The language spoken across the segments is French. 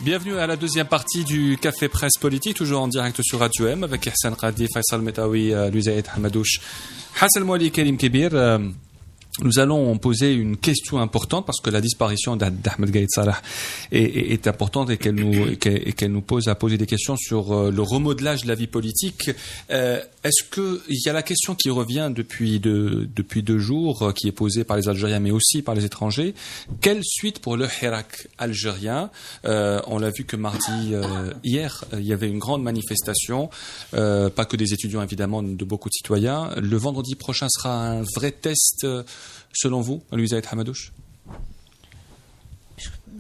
Bienvenue à la deuxième partie du Café Presse Politique, toujours en direct sur Radio M avec Ihsan Qadi, Faisal Metaoui, Louzaïd Hamadouche, Hassan Mouali, Karim Kebir. Nous allons poser une question importante parce que la disparition d'Ahmed Gaïd Salah est importante et qu'elle nous pose à poser des questions sur le remodelage de la vie politique. Est-ce que il y a la question qui revient depuis 2 jours, qui est posée par les Algériens mais aussi par les étrangers? Quelle suite pour le Hirak algérien? On l'a vu que mardi, hier, il y avait une grande manifestation, pas que des étudiants évidemment, de beaucoup de citoyens. Le vendredi prochain sera un vrai test. Selon vous, Louisa Hamadouche?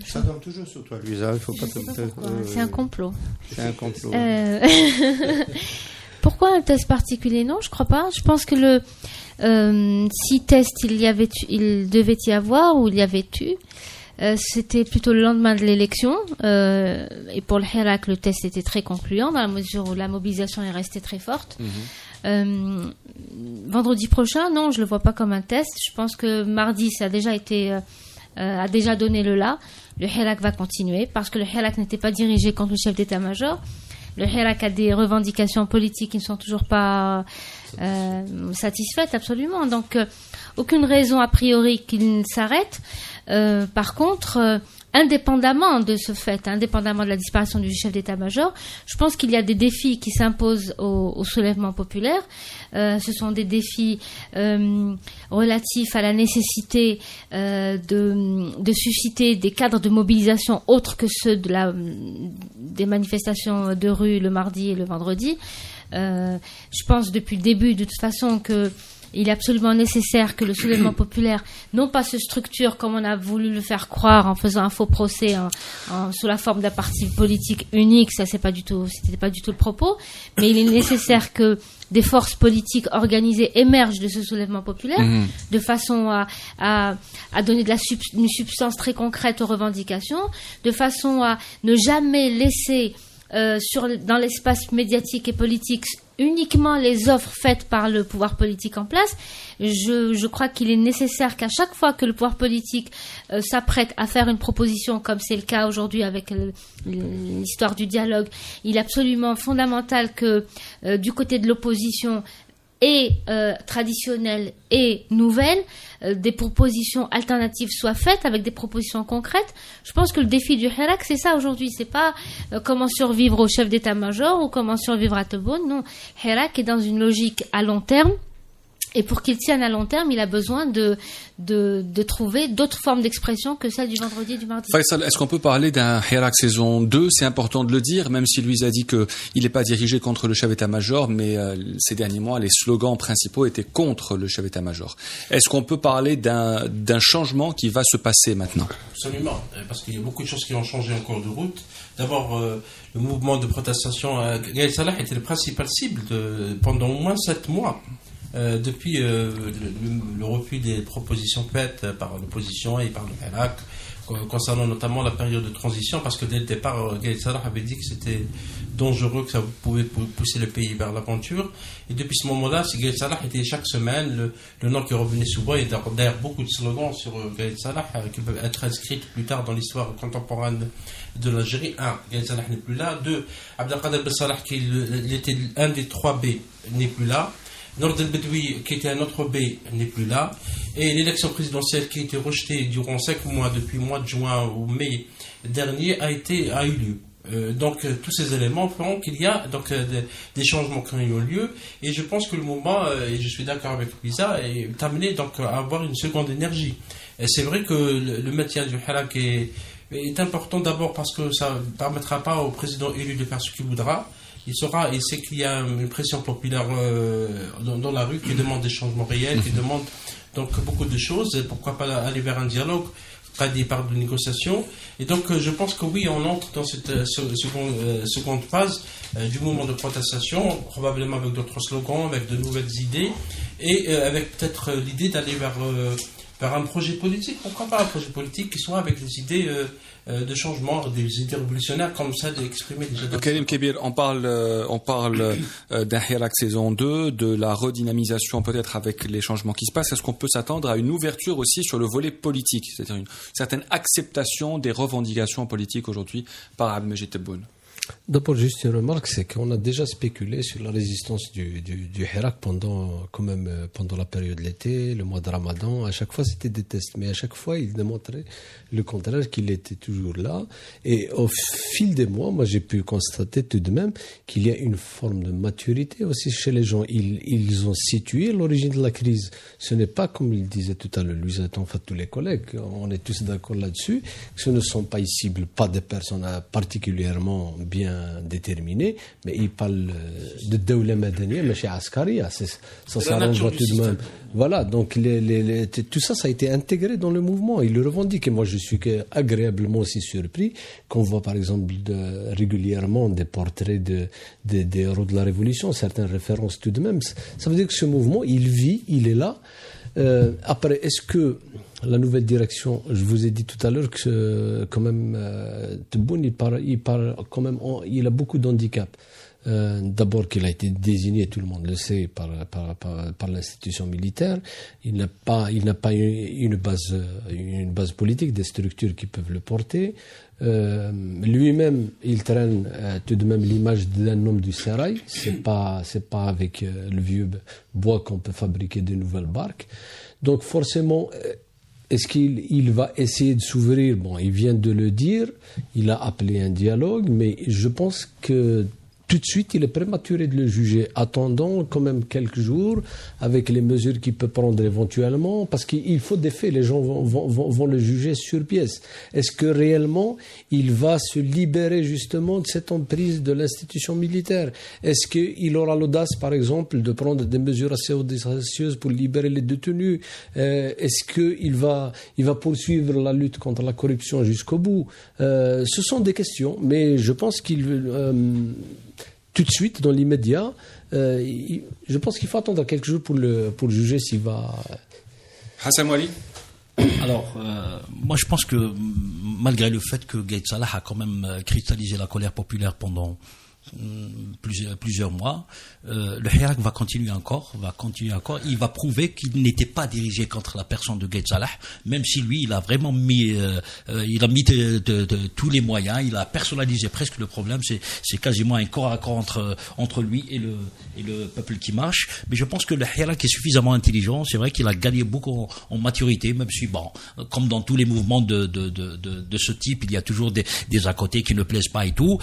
Ça tombe toujours sur toi, Louisa. Il faut pas c'est un complot. C'est un complot. Pourquoi un test particulier? Non, je crois pas. Je pense que si test il devait y avoir ou il y avait eu, c'était plutôt le lendemain de l'élection. Et pour le Hirak, le test était très concluant dans la mesure où la mobilisation est restée très forte. Vendredi prochain, non, je le vois pas comme un test. Je pense que mardi, ça a déjà donné le là. Le Hirak va continuer parce que le Hirak n'était pas dirigé contre le chef d'état-major. Le Hirak a des revendications politiques qui ne sont toujours pas satisfaites, absolument. Donc, aucune raison a priori qu'il ne s'arrête. Par contre, indépendamment de ce fait, indépendamment de la disparition du chef d'état-major, je pense qu'il y a des défis qui s'imposent au soulèvement populaire. Ce sont des défis relatifs à la nécessité de susciter des cadres de mobilisation autres que ceux des manifestations de rue le mardi et le vendredi. Je pense depuis le début, de toute façon, que il est absolument nécessaire que le soulèvement populaire, non pas se structure comme on a voulu le faire croire en faisant un faux procès sous la forme d'un parti politique unique, c'était pas du tout le propos, mais il est nécessaire que des forces politiques organisées émergent de ce soulèvement populaire, de façon à donner une substance très concrète aux revendications, de façon à ne jamais laisser dans l'espace médiatique et politique uniquement les offres faites par le pouvoir politique en place. Je crois qu'il est nécessaire qu'à chaque fois que le pouvoir politique s'apprête à faire une proposition, comme c'est le cas aujourd'hui avec l'histoire du dialogue, il est absolument fondamental que du côté de l'opposition et traditionnelle et nouvelle, des propositions alternatives soient faites avec des propositions concrètes. Je pense que le défi du Hirak, c'est ça aujourd'hui. C'est pas comment survivre au chef d'état-major ou comment survivre à Tebboune. Non, Hirak est dans une logique à long terme. Et pour qu'il tienne à long terme, il a besoin de trouver d'autres formes d'expression que celles du vendredi et du mardi. Faisal, est-ce qu'on peut parler d'un Hirak saison 2? C'est important de le dire, même si Louise a dit qu'il n'est pas dirigé contre le chef d'état-major, mais ces derniers mois, les slogans principaux étaient contre le chef d'état-major. Est-ce qu'on peut parler d'un changement qui va se passer maintenant? Absolument, parce qu'il y a beaucoup de choses qui ont changé en cours de route. D'abord, le mouvement de protestation, Gaïd Salah était la principale cible pendant au moins 7 mois. Depuis le refus des propositions faites par l'opposition et par le Hirak, concernant notamment la période de transition, parce que dès le départ, Gaïd Salah avait dit que c'était dangereux, que ça pouvait pousser le pays vers l'aventure. Et depuis ce moment-là, Gaïd Salah était chaque semaine le nom qui revenait souvent. Il y a d'ailleurs beaucoup de slogans sur Gaïd Salah qui peuvent être inscrits plus tard dans l'histoire contemporaine de l'Algérie. 1. Gaïd Salah n'est plus là. 2. Abdelkader Ben Salah, qui était un des 3 B, n'est plus là. Nord El Bedoui, qui était un autre B, n'est plus là. Et l'élection présidentielle qui a été rejetée durant 5 mois, depuis le mois de juin ou mai dernier, a eu lieu. Donc, tous ces éléments font qu'il y a donc des changements qui ont eu lieu. Et je pense que le mouvement, et je suis d'accord avec Louisa, est amené donc à avoir une seconde énergie. Et c'est vrai que le maintien du Hirak est important d'abord parce que ça ne permettra pas au président élu de faire ce qu'il voudra. Il sait qu'il y a une pression populaire dans la rue qui demande des changements réels, qui demande donc beaucoup de choses. Et pourquoi pas aller vers un dialogue, pas des parts de négociation. Et donc je pense que oui, on entre dans cette seconde phase du mouvement de protestation, probablement avec d'autres slogans, avec de nouvelles idées, et avec peut-être l'idée d'aller vers par un projet politique. Pourquoi pas un projet politique qui soit avec des idées de changement, des idées révolutionnaires comme ça d'exprimer déjà dans Karim Kébir, on parle d'un Hirak saison 2, de la redynamisation peut-être avec les changements qui se passent. Est-ce qu'on peut s'attendre à une ouverture aussi sur le volet politique, c'est-à-dire une certaine acceptation des revendications politiques aujourd'hui par Abdelmejid Tebboune? D'abord, juste une remarque, c'est qu'on a déjà spéculé sur la résistance du Hirak pendant la période de l'été, le mois de Ramadan. À chaque fois, c'était des tests, mais à chaque fois, il démontrait le contraire, qu'il était toujours là. Et au fil des mois, moi, j'ai pu constater tout de même qu'il y a une forme de maturité aussi chez les gens. Ils ont situé l'origine de la crise. Ce n'est pas, comme il disait tout à l'heure, Louis, en fait, tous les collègues, on est tous d'accord là-dessus, que ce ne sont pas, ils ciblent pas des personnes particulièrement bien déterminées, mais ils parlent de Dawla Madaniya, mais chez Askaria, ça s'arrange tout de même. Voilà, donc tout ça, ça a été intégré dans le mouvement. Ils le revendiquent. Et moi, je suis agréablement aussi surpris qu'on voit, par exemple, régulièrement des portraits des héros de la Révolution, certaines références tout de même. Ça veut dire que ce mouvement, il vit, il est là. Après, est-ce que la nouvelle direction, je vous ai dit tout à l'heure que quand même Tebboune, il a beaucoup d'handicaps. D'abord qu'il a été désigné, tout le monde le sait, par l'institution militaire. Il n'a pas une base politique, des structures qui peuvent le porter. Lui-même, il traîne tout de même l'image d'un homme du sérail. C'est pas avec le vieux bois qu'on peut fabriquer de nouvelles barques. Donc forcément, est-ce qu'il va essayer de s'ouvrir? Bon, il vient de le dire, il a appelé un dialogue, mais je pense que tout de suite, il est prématuré de le juger. Attendons quand même quelques jours avec les mesures qu'il peut prendre éventuellement, parce qu'il faut des faits. Les gens vont le juger sur pièce. Est-ce que réellement, il va se libérer justement de cette emprise de l'institution militaire? Est-ce qu'il aura l'audace, par exemple, de prendre des mesures assez audacieuses pour libérer les détenus? Est-ce qu'il va poursuivre la lutte contre la corruption jusqu'au bout? Ce sont des questions, mais je pense qu'il tout de suite, dans l'immédiat, je pense qu'il faut attendre quelques jours pour le juger s'il va... Hassan Wali. Alors, moi je pense que malgré le fait que Gaïd Salah a quand même cristallisé la colère populaire pendant plusieurs mois, le Hirak va continuer encore. Il va prouver qu'il n'était pas dirigé contre la personne de Gaïd Salah, même si lui, il a vraiment mis tous les moyens. Il a personnalisé presque le problème. C'est quasiment un corps à corps entre lui et le peuple qui marche. Mais je pense que le Hirak est suffisamment intelligent. C'est vrai qu'il a gagné beaucoup en maturité, même si, bon, comme dans tous les mouvements de ce type, il y a toujours des à côté qui ne plaisent pas et tout.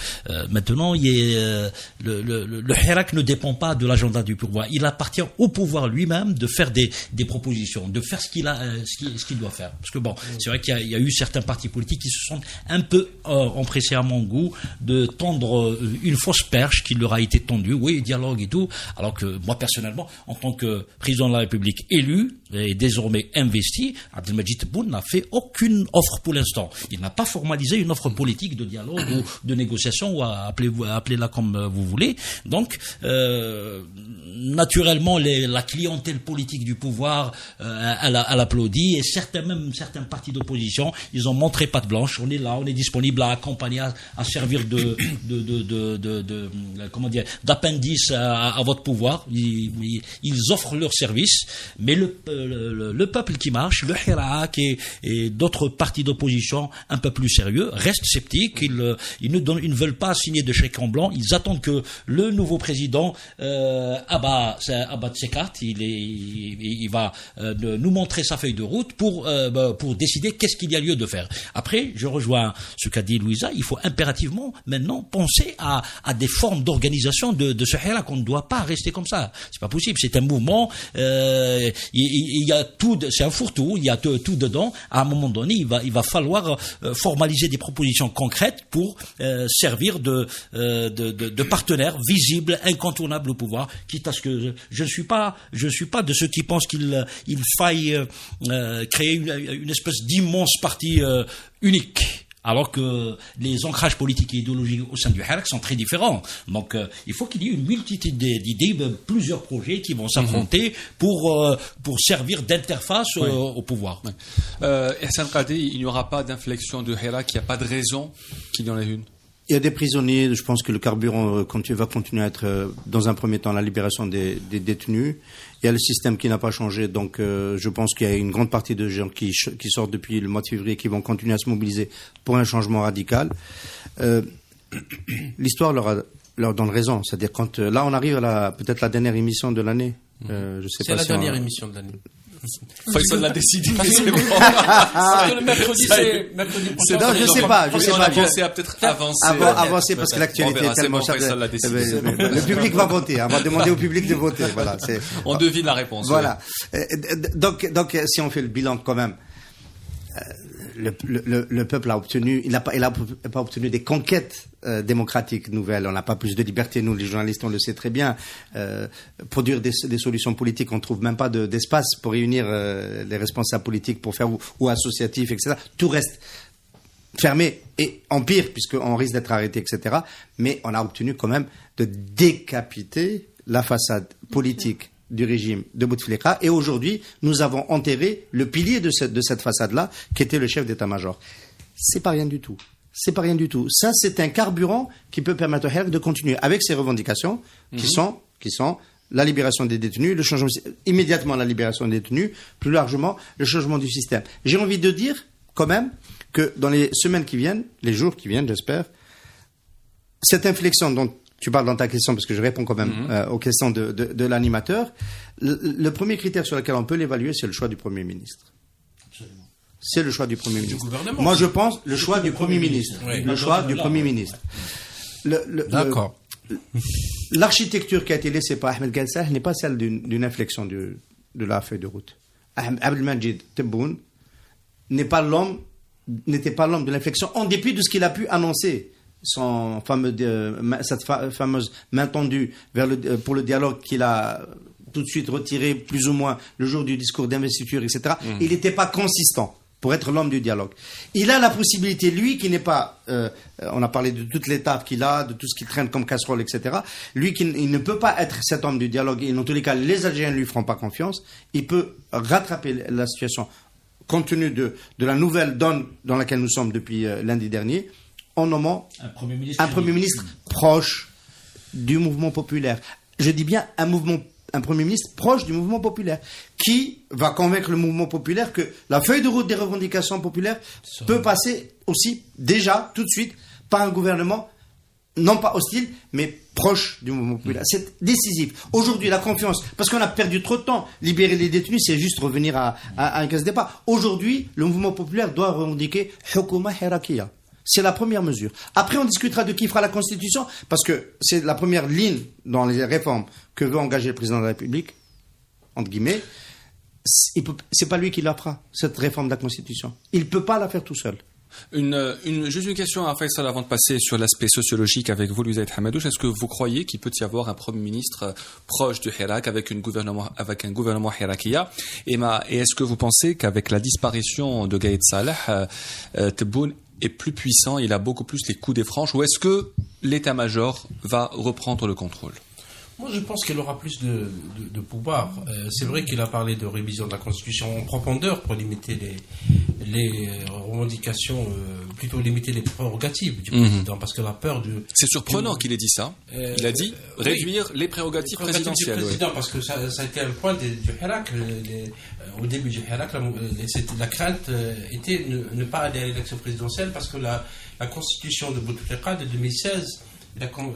Maintenant, le Hirak ne dépend pas de l'agenda du pouvoir. Il appartient au pouvoir lui-même de faire des propositions, de faire ce qu'il doit faire. Parce que bon, c'est vrai qu'il y a eu certains partis politiques qui se sont un peu empressés à mon goût de tendre une fausse perche qui leur a été tendue, oui, dialogue et tout, alors que moi personnellement, en tant que président de la République élu et désormais investi, Abdelmejid Tebboune n'a fait aucune offre pour l'instant. Il n'a pas formalisé une offre politique de dialogue ou de négociation, ou appelez-la comme vous voulez. Donc, naturellement, la clientèle politique du pouvoir, elle applaudit, et certains partis d'opposition, ils ont montré patte blanche. On est là, on est disponible à accompagner, à servir comment dire, d'appendice à votre pouvoir. Ils offrent leur service, mais le peuple qui marche, le Hirak et d'autres partis d'opposition un peu plus sérieux restent sceptiques. Ils ne veulent pas signer de chèque en blanc. Ils attendent que le nouveau président abat de ses cartes. Il va nous montrer sa feuille de route pour décider qu'est-ce qu'il y a lieu de faire. Après, je rejoins ce qu'a dit Louisa. Il faut impérativement maintenant penser à des formes d'organisation de ce Hirak. On ne doit pas rester comme ça. C'est pas possible. C'est un mouvement. Il y a tout. C'est un fourre-tout. Il y a tout dedans. À un moment donné, il va falloir formaliser des propositions concrètes pour servir de partenaire visible, incontournable au pouvoir, quitte à ce que je ne suis pas de ceux qui pensent qu'il faille créer une espèce d'immense parti unique. Alors que les ancrages politiques et idéologiques au sein du Hirak sont très différents. Donc, il faut qu'il y ait une multitude d'idées, plusieurs projets qui vont s'affronter pour servir d'interface au pouvoir. Hassan Qadi, il n'y aura pas d'inflexion de Hirak, il n'y a pas de raison qu'il y en ait une. Il y a des prisonniers. Je pense que le carburant va continuer à être, dans un premier temps, la libération des détenus. Il y a le système qui n'a pas changé. Donc, je pense qu'il y a une grande partie de gens qui sortent depuis le mois de février qui vont continuer à se mobiliser pour un changement radical. L'histoire leur donne raison. C'est-à-dire quand là, on arrive à peut-être la dernière émission de l'année. Je sais c'est pas la si dernière émission de l'année. Faisal l'a décidé, c'est bon. Parce que le mercredi, mercredi prochain. Non, je sais pas. On a pensé à peut-être avancer. Avancer parce que l'actualité est tellement chargée. Faisal l'a décidé. Le public va voter. On va demander au public de voter. Voilà. On devine la réponse. Voilà. Donc, si on fait le bilan quand même, le peuple a obtenu, il n'a pas obtenu des conquêtes démocratiques nouvelles. On n'a pas plus de liberté. Nous, les journalistes, on le sait très bien. Produire des solutions politiques, on trouve même pas d'espace pour réunir les responsables politiques pour faire ou associatifs, etc. Tout reste fermé et en pire puisqu'on risque d'être arrêté, etc. Mais on a obtenu quand même de décapiter la façade politique du régime de Bouteflika, et aujourd'hui, nous avons enterré le pilier de cette façade-là, qui était le chef d'état-major. C'est pas rien du tout. C'est pas rien du tout. Ça, c'est un carburant qui peut permettre au Hirak de continuer avec ses revendications, qui sont la libération des détenus, le changement, immédiatement la libération des détenus, plus largement, le changement du système. J'ai envie de dire, quand même, que dans les semaines qui viennent, les jours qui viennent, j'espère, cette inflexion dont tu parles dans ta question, parce que je réponds quand même aux questions de l'animateur. Le premier critère sur lequel on peut l'évaluer, c'est le choix du Premier ministre. Absolument. C'est le choix du Premier ministre. Gouvernement. Moi, je pense le choix du Premier ministre. Oui. Le choix du Premier ministre. D'accord. L'architecture qui a été laissée par Ahmed Galsah n'est pas celle d'une inflexion de la feuille de route. Abdelmajid Tebboune n'était pas l'homme de l'inflexion, en dépit de ce qu'il a pu annoncer. Cette fameuse main tendue pour le dialogue qu'il a tout de suite retiré plus ou moins le jour du discours d'investiture, etc. Il n'était pas consistant pour être l'homme du dialogue. Il a la possibilité, lui qui n'est pas, on a parlé de toute l'étape qu'il a, de tout ce qu'il traîne comme casserole, etc. Lui il ne peut pas être cet homme du dialogue, et dans tous les cas, les Algériens ne lui feront pas confiance. Il peut rattraper la situation compte tenu de la nouvelle donne dans laquelle nous sommes depuis lundi dernier, en nommant un Premier ministre proche du mouvement populaire. Je dis bien un Premier ministre proche du mouvement populaire, qui va convaincre le mouvement populaire que la feuille de route des revendications populaires peut passer aussi, déjà, tout de suite, par un gouvernement, non pas hostile, mais proche du mouvement populaire. C'est décisif. Aujourd'hui, la confiance, parce qu'on a perdu trop de temps, libérer les détenus, c'est juste revenir à un casse-départ. Aujourd'hui, le mouvement populaire doit revendiquer Hukuma Hirakiya. C'est la première mesure. Après, on discutera de qui fera la Constitution, parce que c'est la première ligne dans les réformes que veut engager le président de la République, entre guillemets. C'est pas lui qui la fera, cette réforme de la Constitution. Il peut pas la faire tout seul. Juste une question à Faisal avant de passer sur l'aspect sociologique avec vous, Louis Hamadouche. Est-ce que vous croyez qu'il peut y avoir un Premier ministre proche du Hirak avec un gouvernement hirakia, et est-ce que vous pensez qu'avec la disparition de Gaïd Salah, Tebboune est plus puissant, il a beaucoup plus les coups des franches, ou est-ce que l'état-major va reprendre le contrôle? Moi, je pense qu'il aura plus de pouvoir. C'est vrai qu'il a parlé de révision de la Constitution en profondeur pour limiter les revendications, plutôt limiter les prérogatives du président, parce que la peur de... C'est surprenant qu'il ait dit ça. Il a dit réduire les prérogatives présidentielles. Du président, parce que ça a été un point du Hirak. Au début du Hirak, la crainte était ne pas aller à l'élection présidentielle, parce que la Constitution de Bouteflika de 2016...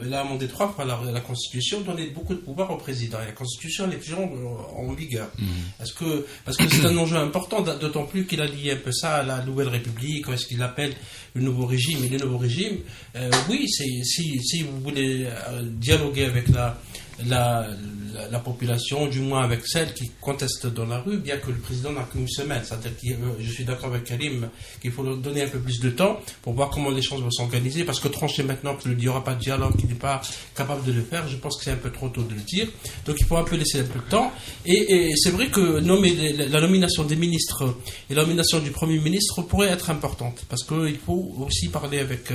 Il a amendé 3 fois la Constitution, donnait beaucoup de pouvoir au président. Et la Constitution est toujours en vigueur. Parce que c'est un enjeu important, d'autant plus qu'il a lié un peu ça à la Nouvelle République, ou est-ce qu'il appelle le nouveau régime. Et le nouveau régime, oui, si vous voulez dialoguer avec la population, du moins avec celles qui contestent dans la rue, bien que le président n'a qu'une semaine. C'est-à-dire que je suis d'accord avec Karim qu'il faut leur donner un peu plus de temps pour voir comment les choses vont s'organiser, parce que trancher maintenant qu'il n'y aura pas de dialogue, qu'il n'est pas capable de le faire, je pense que c'est un peu trop tôt de le dire. Donc il faut un peu laisser un peu de temps. Et c'est vrai que la nomination des ministres et la nomination du Premier ministre pourrait être importante, parce qu'il faut aussi parler avec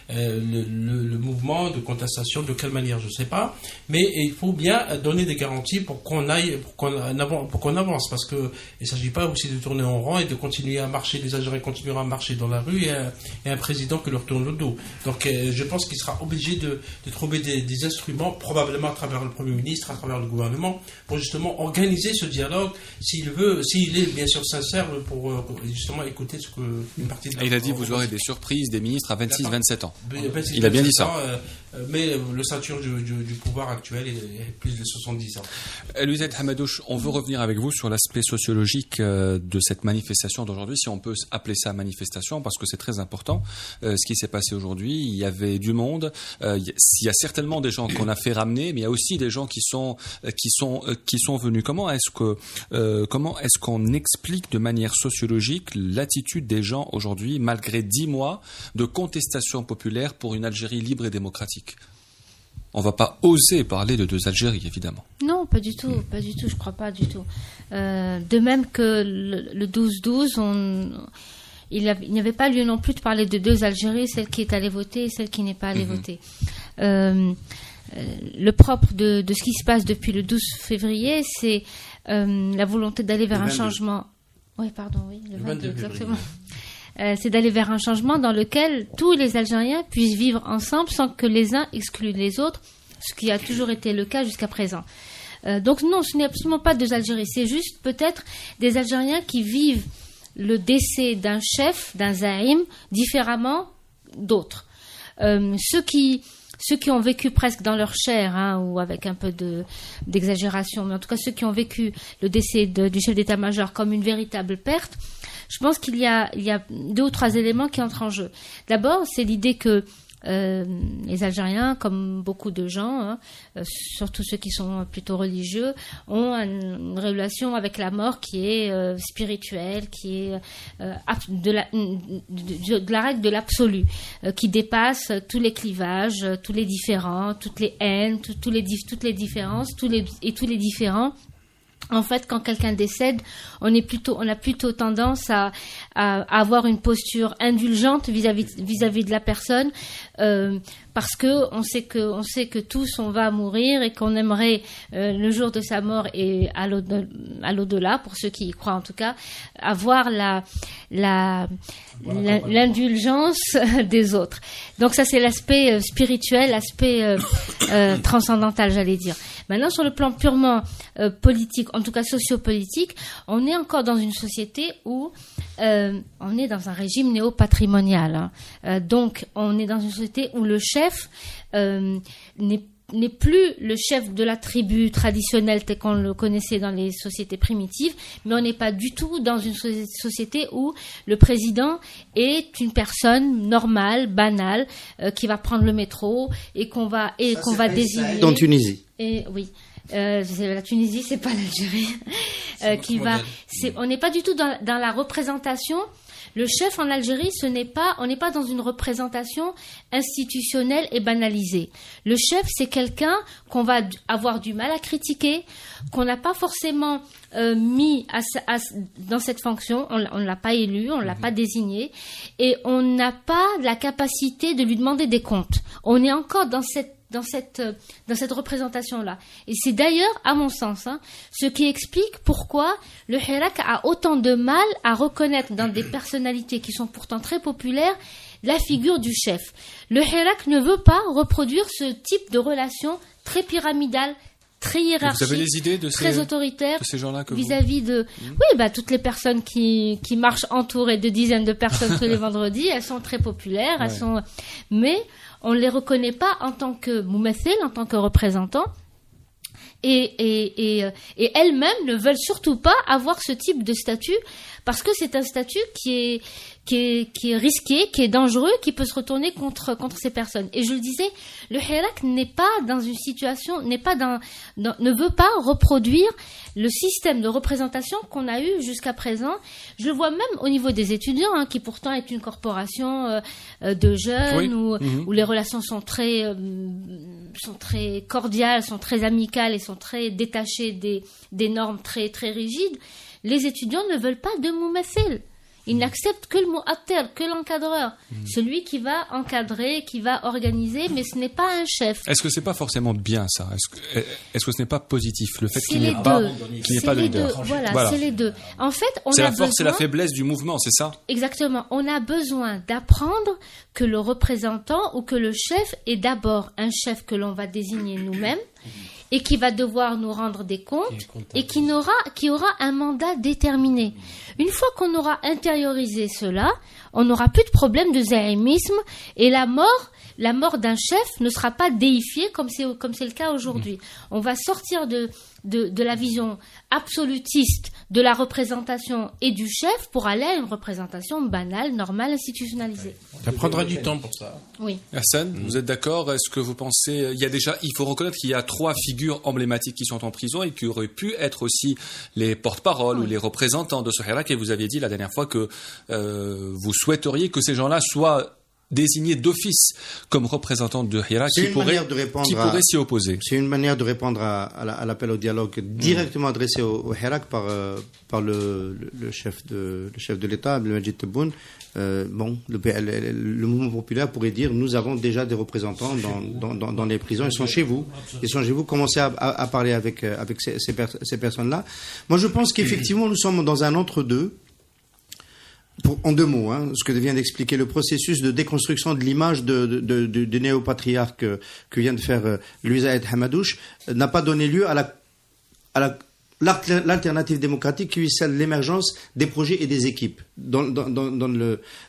le mouvement de contestation, de quelle manière, je ne sais pas, mais il faut bien donner des garanties pour qu'on avance, parce qu'il ne s'agit pas aussi de tourner en rond et de continuer à marcher, les Algériens continueront à marcher dans la rue et un président qui leur tourne le dos. Donc je pense qu'il sera obligé de trouver des instruments, probablement à travers le Premier ministre, à travers le gouvernement, pour justement organiser ce dialogue, s'il est bien sûr sincère, pour justement écouter ce que une partie de la... Et il a dit vous aurez des surprises des ministres à 26-27 ans. 26, Il a bien dit ça. Mais le ceinture du pouvoir actuel est plus de 70 ans. Louisette Hamadouche, on veut revenir avec vous sur l'aspect sociologique de cette manifestation d'aujourd'hui, si on peut appeler ça manifestation, parce que c'est très important. Ce qui s'est passé aujourd'hui, il y avait du monde, il y a certainement des gens qu'on a fait ramener, mais il y a aussi des gens qui sont venus. Comment est-ce qu'on explique de manière sociologique l'attitude des gens aujourd'hui, malgré 10 mois de contestation populaire pour une Algérie libre et démocratique? On ne va pas oser parler de deux Algéries, évidemment. Non, pas du tout, je crois pas du tout. De même que le 12-12, il n'y avait pas lieu non plus de parler de deux Algéries, celle qui est allée voter et celle qui n'est pas allée voter. Le propre de ce qui se passe depuis le 12 février, c'est la volonté d'aller vers un changement. Le 22, exactement. C'est d'aller vers un changement dans lequel tous les Algériens puissent vivre ensemble sans que les uns excluent les autres, ce qui a toujours été le cas jusqu'à présent. Donc non, ce n'est absolument pas deux Algéries, c'est juste peut-être des Algériens qui vivent le décès d'un chef, d'un zaïm, différemment d'autres. Ceux qui ont vécu presque dans leur chair, ou avec un peu d'exagération, mais en tout cas ceux qui ont vécu le décès du chef d'état-major comme une véritable perte, je pense qu'il y a 2 ou 3 éléments qui entrent en jeu. D'abord, c'est l'idée que les Algériens, comme beaucoup de gens, surtout ceux qui sont plutôt religieux, ont une relation avec la mort qui est spirituelle, qui est de la règle de l'absolu, qui dépasse tous les clivages, tous les différends, toutes les haines, toutes les différences, tous les différents. En fait, quand quelqu'un décède, on a plutôt tendance à avoir une posture indulgente vis-à-vis de la personne, parce que on sait que tous on va mourir et qu'on aimerait le jour de sa mort et à l'au-delà, pour ceux qui y croient en tout cas, avoir l'indulgence des autres. Donc ça, c'est l'aspect spirituel, l'aspect transcendantal, j'allais dire. Maintenant, sur le plan purement politique, en tout cas sociopolitique, on est encore dans une société où on est dans un régime néo-patrimonial. Donc, on est dans une société où le chef n'est plus le chef de la tribu traditionnelle tel qu'on le connaissait dans les sociétés primitives, mais on n'est pas du tout dans une société où le président est une personne normale, banale, qui va prendre le métro et qu'on va désigner. En Tunisie. Et oui. La Tunisie, c'est pas l'Algérie. On n'est pas du tout dans la représentation. Le chef en Algérie, on n'est pas dans une représentation institutionnelle et banalisée. Le chef, c'est quelqu'un qu'on va avoir du mal à critiquer, qu'on n'a pas forcément mis dans cette fonction. On ne l'a pas élu, on ne l'a pas désigné, et on n'a pas la capacité de lui demander des comptes. On est encore dans cette représentation-là. Et c'est d'ailleurs, à mon sens, ce qui explique pourquoi le Hirak a autant de mal à reconnaître dans des personnalités qui sont pourtant très populaires la figure du chef. Le Hirak ne veut pas reproduire ce type de relation très pyramidale, très hiérarchique, vous avez les idées très autoritaire de ces gens-là que vis-à-vis de... Oui, toutes les personnes qui marchent entourées de dizaines de personnes tous les vendredis, elles sont très populaires, mais on ne les reconnaît pas en tant que moumathil, en tant que représentant. et elles-mêmes ne veulent surtout pas avoir ce type de statut parce que c'est un statut qui est risqué, qui est dangereux, qui peut se retourner contre ces personnes. Et je le disais, le Hirak n'est pas dans une situation, ne veut pas reproduire le système de représentation qu'on a eu jusqu'à présent. Je le vois même au niveau des étudiants, qui pourtant est une corporation de jeunes où les relations sont très cordiales, sont très amicales et sont très détachées des normes très très rigides. Les étudiants ne veulent pas de moumathil. Ils n'acceptent que le mu'attir, que l'encadreur. Celui qui va encadrer, qui va organiser, mais ce n'est pas un chef. Est-ce que c'est pas forcément bien ça? Est-ce que ce n'est pas positif le fait qu'il n'y ait C'est pas de les leader? deux. Voilà, c'est les deux. En fait, c'est la force et la faiblesse du mouvement, c'est ça? Exactement. On a besoin d'apprendre que le représentant ou que le chef est d'abord un chef que l'on va désigner nous-mêmes et qui va devoir nous rendre des comptes et qui aura un mandat déterminé. Une fois qu'on aura intériorisé cela, on n'aura plus de problème de zaïmisme et la mort d'un chef ne sera pas déifiée comme c'est le cas aujourd'hui. On va sortir de la vision absolutiste de la représentation et du chef pour aller à une représentation banale, normale, institutionnalisée. Ça prendra du temps pour ça. Oui. Hassan, vous êtes d'accord? Est-ce que vous pensez, il faut reconnaître qu'il y a 3 figures emblématiques qui sont en prison et qui auraient pu être aussi les porte-paroles ou les représentants de ce Hirak, et vous aviez dit la dernière fois que vous souhaiteriez que ces gens-là soient désignés d'office comme représentants de Hirak qui pourraient s'y opposer. C'est une manière de répondre à l'appel au dialogue directement adressé au Hirak par le chef de l'État, Abdelmajid Tebboune. Le mouvement populaire pourrait dire nous avons déjà des représentants dans les prisons, ils sont chez vous, commencez à parler avec ces personnes-là. Moi je pense qu'effectivement nous sommes dans un entre-deux. En 2 mots, ce que vient d'expliquer le processus de déconstruction de l'image de néo-patriarque que vient de faire Louis Aïd Hamadouche n'a pas donné lieu à l'alternative démocratique qui est celle de l'émergence des projets et des équipes. Dans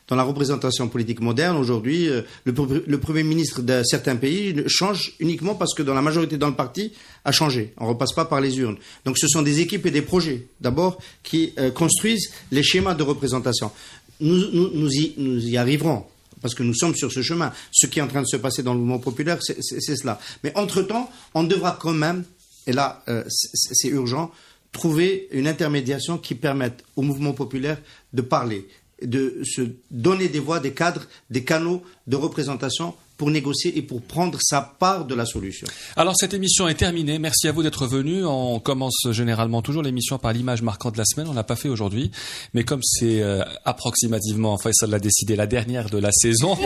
la représentation politique moderne, aujourd'hui, le Premier ministre de certains pays change uniquement parce que dans la majorité dans le parti a changé. On ne repasse pas par les urnes. Donc ce sont des équipes et des projets, d'abord, qui construisent les schémas de représentation. Nous y arriverons. Parce que nous sommes sur ce chemin. Ce qui est en train de se passer dans le mouvement populaire, c'est cela. Mais entre-temps, on devra quand même, et là, c'est urgent, trouver une intermédiation qui permette au mouvement populaire de parler, de se donner des voix, des cadres, des canaux de représentation pour négocier et pour prendre sa part de la solution. Alors cette émission est terminée, merci à vous d'être venus. On commence généralement toujours l'émission par l'image marquante de la semaine, on l'a pas fait aujourd'hui, mais comme c'est approximativement, Faisal l'a décidé, la dernière de la saison,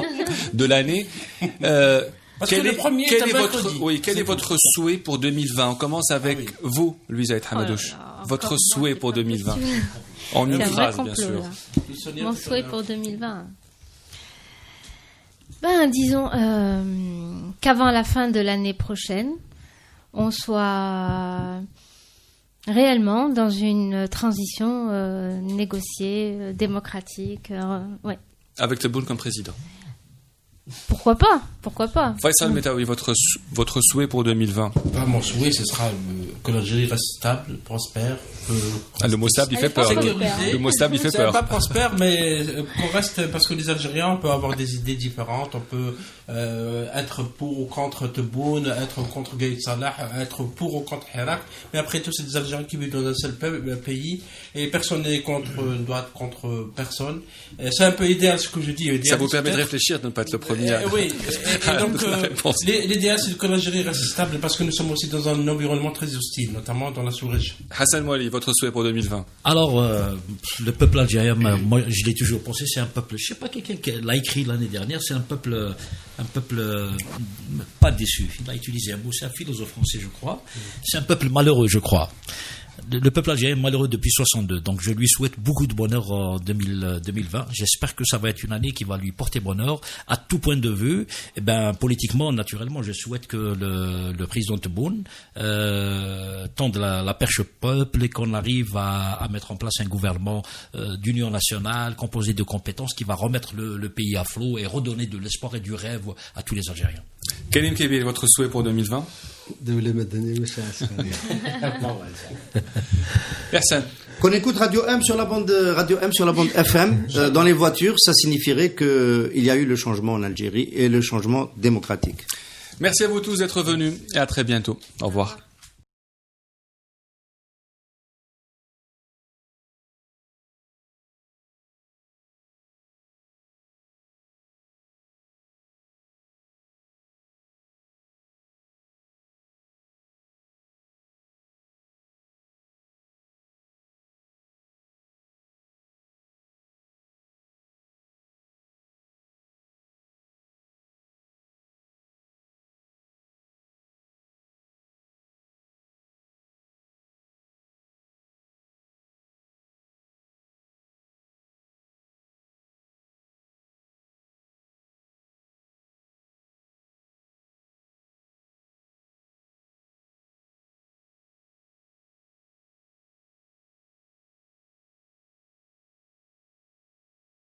de l'année, quel est votre souhait pour 2020? On commence avec vous, Louis Aïd Hamadouche. Votre souhait pour 2020. En une phrase, bien sûr. Mon souhait pour 2020. Disons qu'avant la fin de l'année prochaine, on soit réellement dans une transition négociée, démocratique. Ouais. Avec Tebboune comme président. Pourquoi pas Faisal Metaoui, votre souhait pour 2020? Mon souhait, ce sera que l'Algérie reste stable, prospère. Le mot stable, il fait peur. Le mot stable, il fait peur. Pas prospère, mais qu'on reste, parce que les Algériens, on peut avoir des idées différentes, on peut être pour ou contre Tebboune, être contre Gaïd Salah, être pour ou contre Hirak, mais après tout, c'est des Algériens qui vivent dans un seul pays, et personne n'est doit être contre personne. C'est un peu idéal ce que je dis. Ça vous permet de réfléchir, de ne pas être le premier. Oui, et donc l'idéal c'est que l'Algérie reste stable parce que nous sommes aussi dans un environnement très hostile, notamment dans la sous-région. Hassan Mouali, votre souhait pour 2020? Alors, le peuple algérien, moi je l'ai toujours pensé, c'est un peuple, je sais pas, quelqu'un qui l'a écrit l'année dernière, c'est un peuple pas déçu. Il a utilisé un mot, c'est un philosophe français, je crois. C'est un peuple malheureux, je crois. Le peuple algérien est malheureux depuis 62, donc je lui souhaite beaucoup de bonheur en 2020. J'espère que ça va être une année qui va lui porter bonheur à tout point de vue. Et politiquement, naturellement, je souhaite que le président Tebboune tende la perche au peuple et qu'on arrive à mettre en place un gouvernement d'union nationale composé de compétences qui va remettre le pays à flot et redonner de l'espoir et du rêve à tous les Algériens. Karim Kébir, votre souhait pour 2020? Personne. Qu'on écoute Radio M sur la bande FM dans les voitures, ça signifierait qu'il y a eu le changement en Algérie et le changement démocratique. Merci à vous tous d'être venus et à très bientôt. Au revoir.